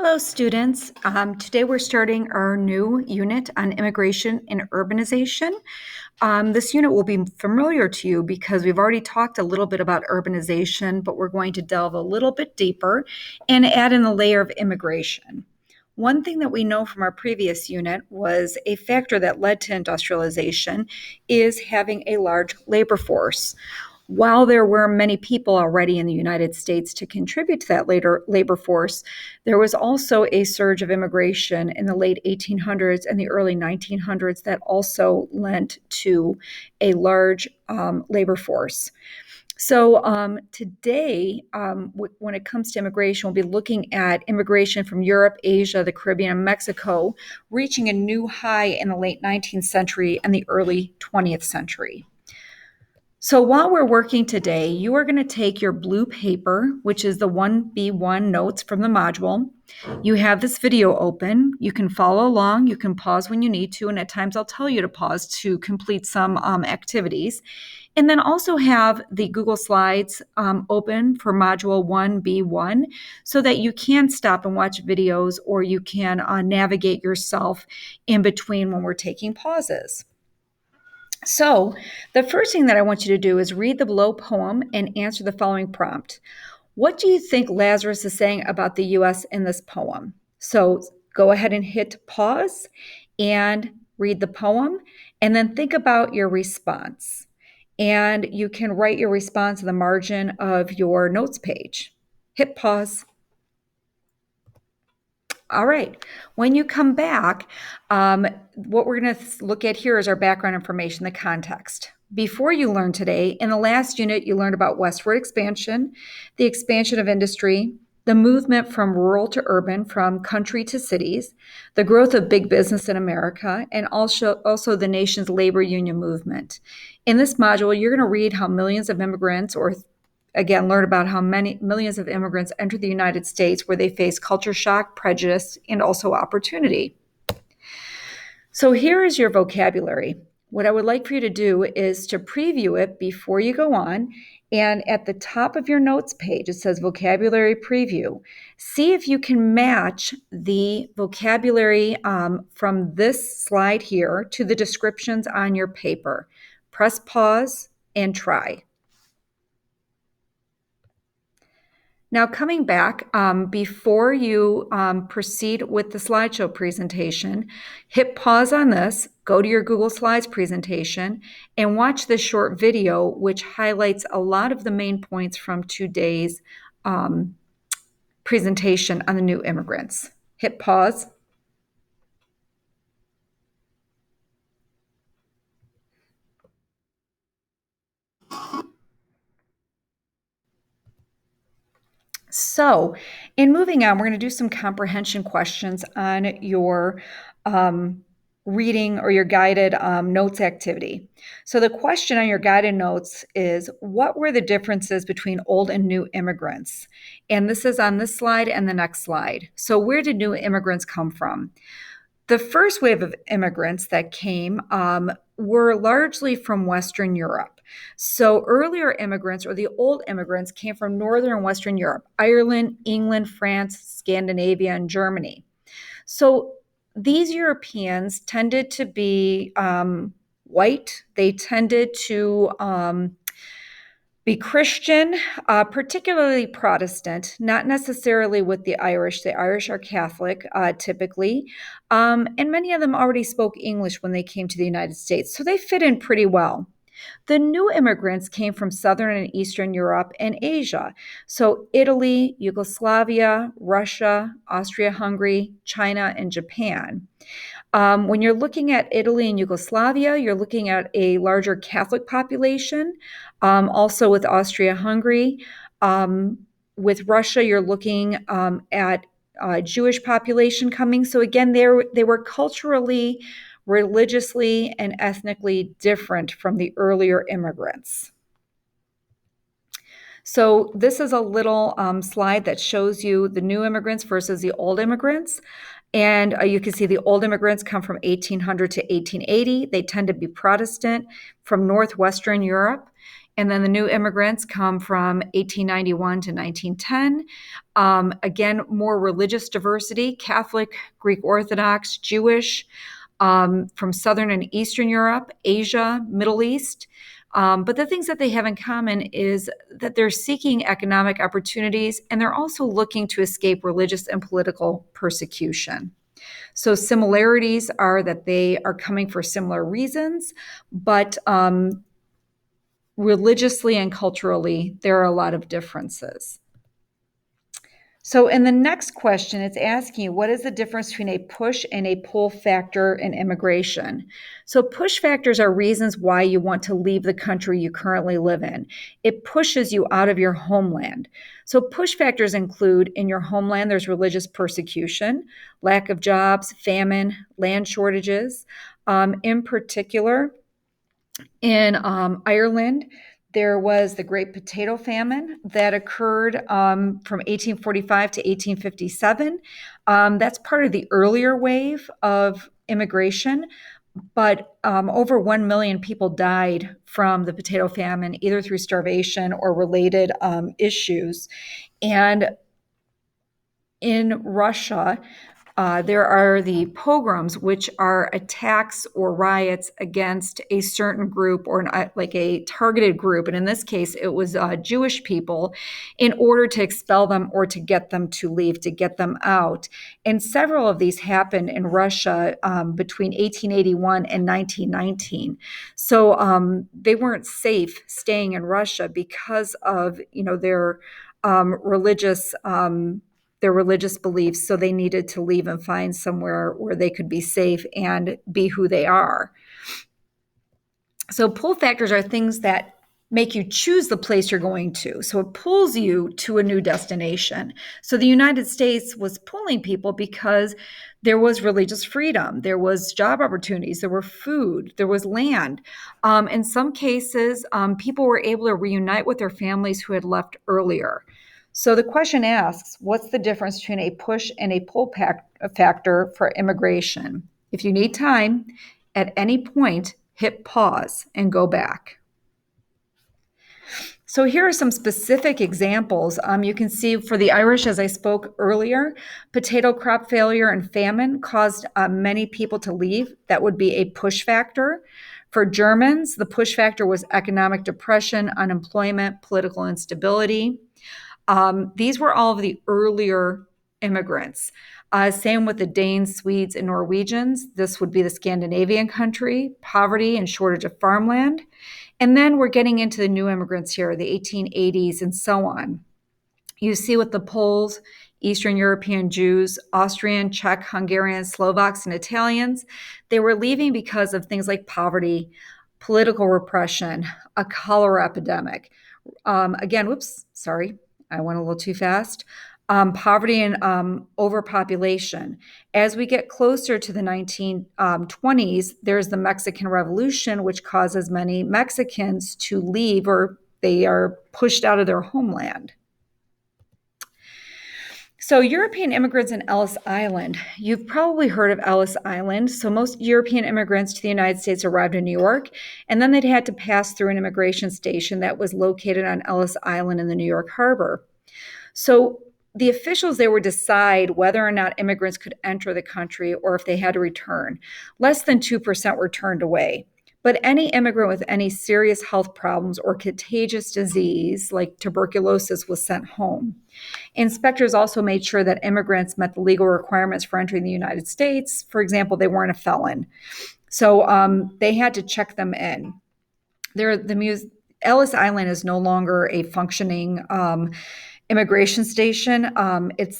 Hello, students. Today we're starting our new unit on immigration and urbanization. This unit will be familiar to you because we've already talked a little bit about urbanization, but we're going to delve a little bit deeper and add in a layer of immigration. One thing that we know from our previous unit was a factor that led to industrialization is having a large labor force. While there were many people already in the United States to contribute to that later labor force, there was also a surge of immigration in the late 1800s and the early 1900s that also lent to a large labor force. So today, when it comes to immigration, we'll be looking at immigration from Europe, Asia, the Caribbean, and Mexico, reaching a new high in the late 19th century and the early 20th century. So while we're working today, you are going to take your blue paper, which is the 1B.1 notes from the module. You have this video open. You can follow along. You can pause when you need to, and at times I'll tell you to pause to complete some activities. And then also have the Google Slides open for module 1B1 so that you can stop and watch videos, or you can navigate yourself in between when we're taking pauses. So, the first thing that I want you to do is read the below poem and answer the following prompt. What do you think Lazarus is saying about the US in this poem? So, go ahead and hit pause and read the poem, and then think about your response. And you can write your response in the margin of your notes page. Hit pause. All right. When you come back, what we're going to look at here is our background information, the context. Before you learn today, in the last unit, you learned about westward expansion, the expansion of industry, the movement from rural to urban, from country to cities, the growth of big business in America, and also the nation's labor union movement. In this module, you're going to read how millions of immigrants, or again, learn about how many millions of immigrants entered the United States, where they face culture shock, prejudice, and also opportunity. So here is your vocabulary. What I would like for you to do is to preview it before you go on. And at the top of your notes page, it says vocabulary preview. See if you can match the vocabulary from this slide here to the descriptions on your paper. Press pause and try. Now, coming back, before you proceed with the slideshow presentation, hit pause on this, go to your Google Slides presentation, and watch this short video, which highlights a lot of the main points from today's presentation on the new immigrants. Hit pause. So, in moving on, we're going to do some comprehension questions on your reading or your guided notes activity. So, the question on your guided notes is, what were the differences between old and new immigrants? And this is on this slide and the next slide. So, where did new immigrants come from? The first wave of immigrants that came were largely from Western Europe. So earlier immigrants, or the old immigrants, came from Northern and Western Europe, Ireland, England, France, Scandinavia, and Germany. So these Europeans tended to be white. They tended to be Christian, particularly Protestant, not necessarily with the Irish. The Irish are Catholic, typically, and many of them already spoke English when they came to the United States, so they fit in pretty well. The new immigrants came from Southern and Eastern Europe and Asia, so Italy, Yugoslavia, Russia, Austria-Hungary, China, and Japan. When you're looking at Italy and Yugoslavia, you're looking at a larger Catholic population, also with Austria-Hungary. With Russia, you're looking at Jewish population coming. So again, they were culturally, religiously, and ethnically different from the earlier immigrants. So this is a little slide that shows you the new immigrants versus the old immigrants. And you can see the old immigrants come from 1800 to 1880. They tend to be Protestant from Northwestern Europe. And then the new immigrants come from 1891 to 1910. Again, more religious diversity, Catholic, Greek Orthodox, Jewish, from Southern and Eastern Europe, Asia, Middle East. But the things that they have in common is that they're seeking economic opportunities and they're also looking to escape religious and political persecution. So similarities are that they are coming for similar reasons, but religiously and culturally, there are a lot of differences. So in the next question, it's asking you, what is the difference between a push and a pull factor in immigration? So push factors are reasons why you want to leave the country you currently live in. It pushes you out of your homeland. So push factors include in your homeland, there's religious persecution, lack of jobs, famine, land shortages. In particular, in Ireland, there was the Great Potato Famine that occurred from 1845 to 1857. That's part of the earlier wave of immigration, but over 1 million people died from the potato famine, either through starvation or related issues. And in Russia, there are the pogroms, which are attacks or riots against a certain group or like a targeted group. And in this case, it was Jewish people in order to expel them or to get them to leave, to get them out. And several of these happened in Russia between 1881 and 1919. So they weren't safe staying in Russia because of, religious their religious beliefs, so they needed to leave and find somewhere where they could be safe and be who they are. So pull factors are things that make you choose the place you're going to. So it pulls you to a new destination. So the United States was pulling people because there was religious freedom, there was job opportunities, there were food, there was land. In some cases, people were able to reunite with their families who had left earlier. So the question asks, what's the difference between a push and a pull factor for immigration? If you need time, at any point, hit pause and go back. So here are some specific examples. You can see for the Irish, as I spoke earlier, potato crop failure and famine caused many people to leave. That would be a push factor. For Germans, the push factor was economic depression, unemployment, political instability. These were all of the earlier immigrants. Same with the Danes, Swedes, and Norwegians. This would be the Scandinavian country, poverty and shortage of farmland. And then we're getting into the new immigrants here, the 1880s and so on. You see with the Poles, Eastern European Jews, Austrian, Czech, Hungarian, Slovaks, and Italians, they were leaving because of things like poverty, political repression, a cholera epidemic. I went a little too fast. Poverty and overpopulation. As we get closer to the 1920s, there's the Mexican Revolution, which causes many Mexicans to leave or they are pushed out of their homeland. So European immigrants in Ellis Island. You've probably heard of Ellis Island. So most European immigrants to the United States arrived in New York, and then they'd had to pass through an immigration station that was located on Ellis Island in the New York Harbor. So the officials there would decide whether or not immigrants could enter the country or if they had to return. Less than 2% were turned away. But any immigrant with any serious health problems or contagious disease like tuberculosis was sent home. Inspectors also made sure that immigrants met the legal requirements for entering the United States. For example, they weren't a felon. So they had to check them in. Ellis Island is no longer a functioning immigration station.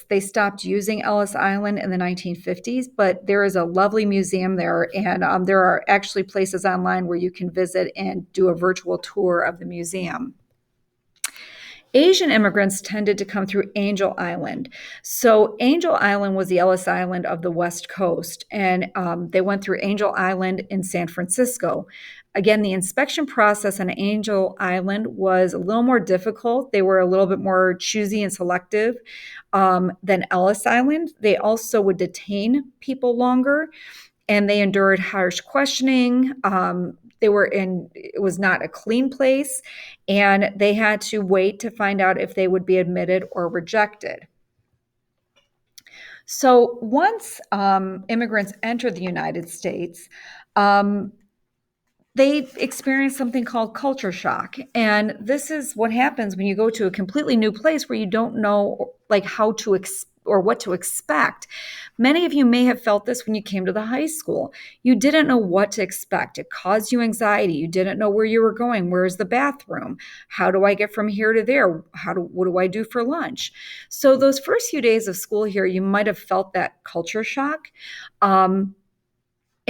They stopped using Ellis Island in the 1950s, but there is a lovely museum there, and there are actually places online where you can visit and do a virtual tour of the museum. Asian immigrants tended to come through Angel Island. So Angel Island was the Ellis Island of the West Coast, and they went through Angel Island in San Francisco. Again, the inspection process on Angel Island was a little more difficult. They were a little bit more choosy and selective than Ellis Island. They also would detain people longer, and they endured harsh questioning, it was not a clean place, and they had to wait to find out if they would be admitted or rejected. So once immigrants entered the United States, um, they experience something called culture shock. And this is what happens when you go to a completely new place where you don't know like how to or what to expect. Many of you may have felt this when you came to the high school. You didn't know what to expect. It caused you anxiety. You didn't know where you were going. Where's the bathroom? How do I get from here to there? What do I do for lunch? So those first few days of school here, you might have felt that culture shock.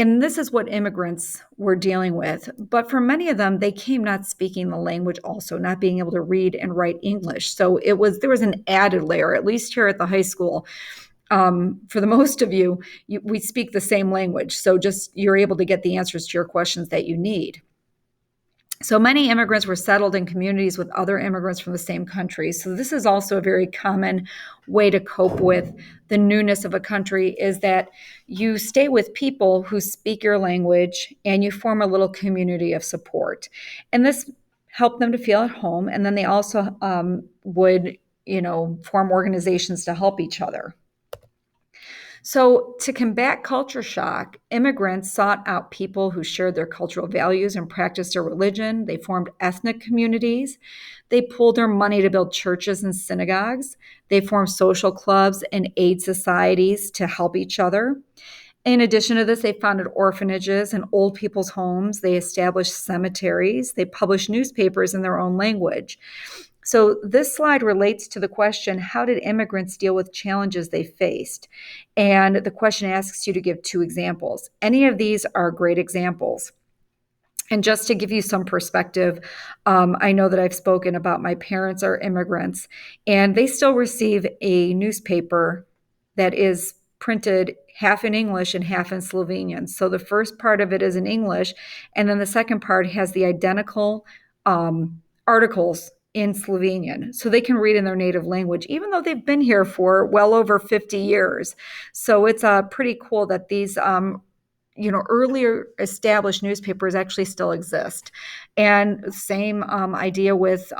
And this is what immigrants were dealing with. But for many of them, they came not speaking the language, also not being able to read and write English. So there was an added layer, at least here at the high school. For the most of you, we speak the same language. So just you're able to get the answers to your questions that you need. So many immigrants were settled in communities with other immigrants from the same country. So this is also a very common way to cope with the newness of a country, is that you stay with people who speak your language and you form a little community of support. And this helped them to feel at home. And then they also would, form organizations to help each other. So, to combat culture shock, immigrants sought out people who shared their cultural values and practiced their religion. They formed ethnic communities. They pooled their money to build churches and synagogues. They formed social clubs and aid societies to help each other. In addition to this, they founded orphanages and old people's homes. They established cemeteries. They published newspapers in their own language. So this slide relates to the question, how did immigrants deal with challenges they faced? And the question asks you to give 2 examples. Any of these are great examples. And just to give you some perspective, I know that I've spoken about my parents are immigrants, and they still receive a newspaper that is printed half in English and half in Slovenian. So the first part of it is in English, and then the second part has the identical articles in Slovenian, so they can read in their native language, even though they've been here for well over 50 years. So it's pretty cool that these earlier established newspapers actually still exist. And same idea with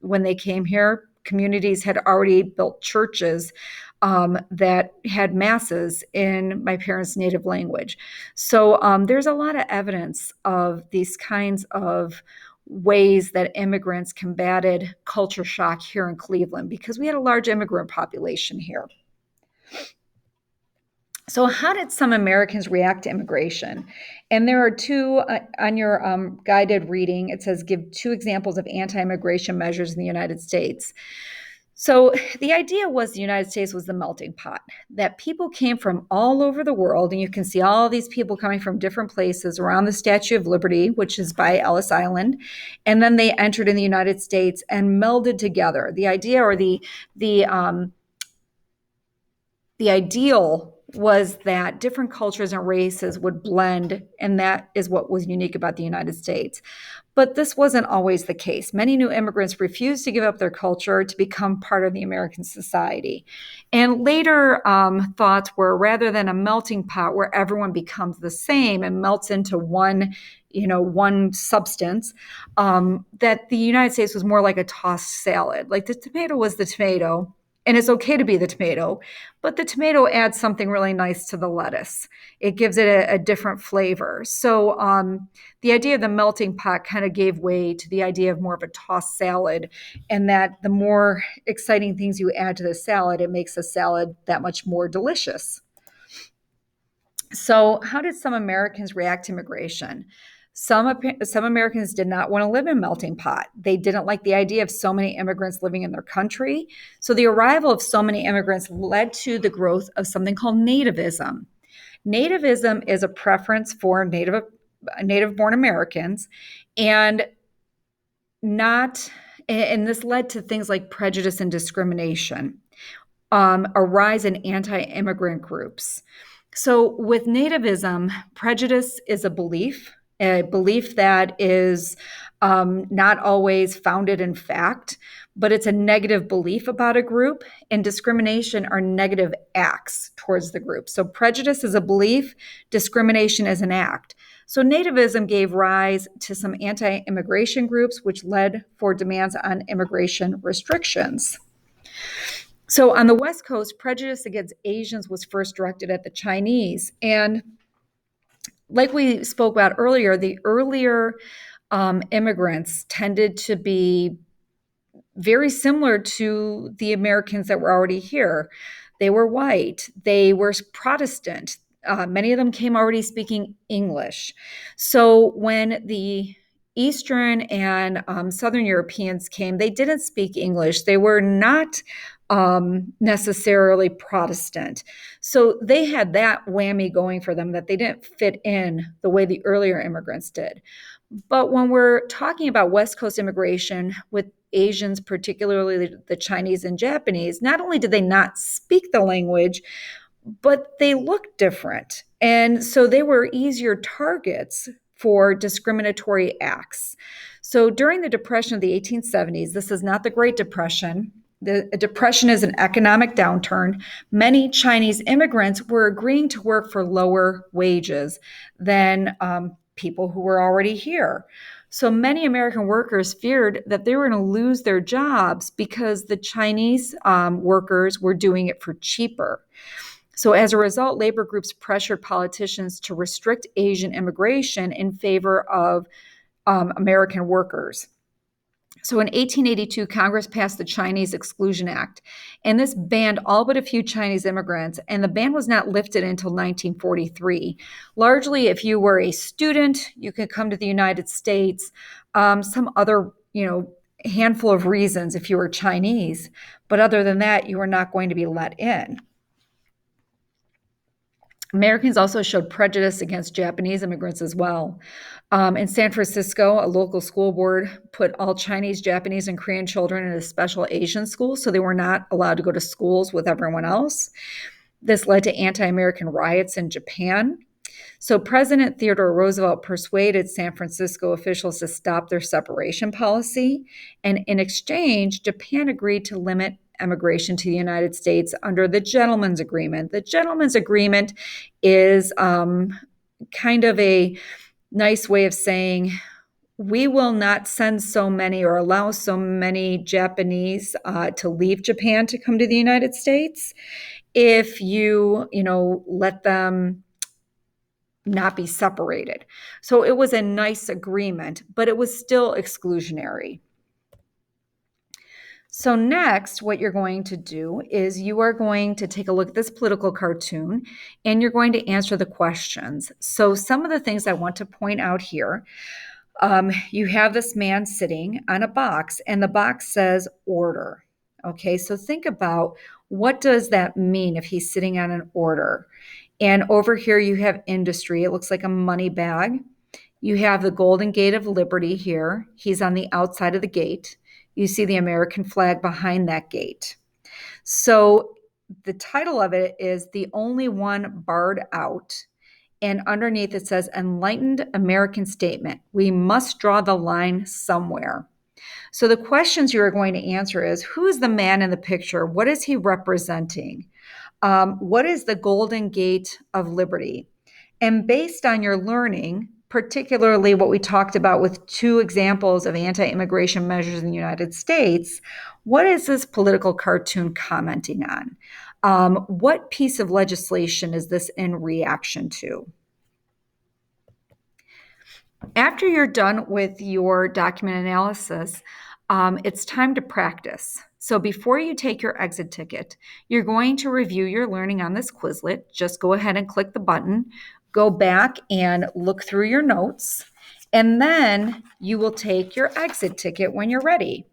when they came here, communities had already built churches that had masses in my parents' native language. So there's a lot of evidence of these kinds of ways that immigrants combated culture shock here in Cleveland, because we had a large immigrant population here. So how did some Americans react to immigration? And there are 2 on your guided reading. It says, give 2 examples of anti-immigration measures in the United States. So the idea was the United States was the melting pot, that people came from all over the world, and you can see all these people coming from different places around the Statue of Liberty, which is by Ellis Island, and then they entered in the United States and melded together. The idea, or the ideal, was that different cultures and races would blend, and that is what was unique about the United States. But this wasn't always the case. Many new immigrants refused to give up their culture to become part of the American society. And later thoughts were, rather than a melting pot where everyone becomes the same and melts into one substance, that the United States was more like a tossed salad. Like the tomato was the tomato, and it's okay to be the tomato, but the tomato adds something really nice to the lettuce. It gives it a different flavor. So the idea of the melting pot kind of gave way to the idea of more of a tossed salad, and that the more exciting things you add to the salad, it makes the salad that much more delicious. So how did some Americans react to immigration? Some Americans did not want to live in a melting pot. They didn't like the idea of so many immigrants living in their country. So the arrival of so many immigrants led to the growth of something called nativism. Nativism is a preference for native-born Americans, and this led to things like prejudice and discrimination, a rise in anti-immigrant groups. So with nativism, prejudice is a belief that is not always founded in fact, but it's a negative belief about a group, and discrimination are negative acts towards the group. So prejudice is a belief, discrimination is an act. So nativism gave rise to some anti-immigration groups, which led for demands on immigration restrictions. So on the West Coast, prejudice against Asians was first directed at the Chinese. And like we spoke about earlier, the earlier immigrants tended to be very similar to the Americans that were already here. They were white, they were Protestant. Many of them came already speaking English. So when the Eastern and Southern Europeans came, they didn't speak English. They were not necessarily Protestant. So they had that whammy going for them, that they didn't fit in the way the earlier immigrants did. But when we're talking about West Coast immigration with Asians, particularly the Chinese and Japanese, not only did they not speak the language, but they looked different. And so they were easier targets for discriminatory acts. So during the Depression of the 1870s, this is not the Great Depression. The Depression is an economic downturn. Many Chinese immigrants were agreeing to work for lower wages than people who were already here. So many American workers feared that they were going to lose their jobs because the Chinese workers were doing it for cheaper. So as a result, labor groups pressured politicians to restrict Asian immigration in favor of American workers. So in 1882, Congress passed the Chinese Exclusion Act, and this banned all but a few Chinese immigrants, and the ban was not lifted until 1943. Largely, if you were a student, you could come to the United States. Some other, handful of reasons if you were Chinese, but other than that, you were not going to be let in. Americans also showed prejudice against Japanese immigrants as well. In San Francisco, a local school board put all Chinese, Japanese, and Korean children in a special Asian school, so they were not allowed to go to schools with everyone else. This led to anti-American riots in Japan. So President Theodore Roosevelt persuaded San Francisco officials to stop their separation policy, and in exchange, Japan agreed to limit immigration to the United States under the Gentleman's Agreement. The Gentleman's Agreement is kind of a nice way of saying we will not send so many or allow so many Japanese to leave Japan to come to the United States if you let them not be separated. So it was a nice agreement, but it was still exclusionary. So next, what you're going to do is you are going to take a look at this political cartoon and you're going to answer the questions. So some of the things I want to point out here, you have this man sitting on a box and the box says order. Okay, so think about what does that mean if he's sitting on an order? And over here you have industry. It looks like a money bag. You have the Golden Gate of Liberty here. He's on the outside of the gate. You see the American flag behind that gate. So the title of it is The Only One Barred Out. And underneath it says Enlightened American Statement. We must draw the line somewhere. So the questions you are going to answer is, who is the man in the picture? What is he representing? What is the Golden Gate of Liberty? And based on your learning, particularly what we talked about with two examples of anti-immigration measures in the United States, what is this political cartoon commenting on? What piece of legislation is this in reaction to? After you're done with your document analysis, it's time to practice. So before you take your exit ticket, you're going to review your learning on this Quizlet. Just go ahead and click the button, go back and look through your notes, and then you will take your exit ticket when you're ready.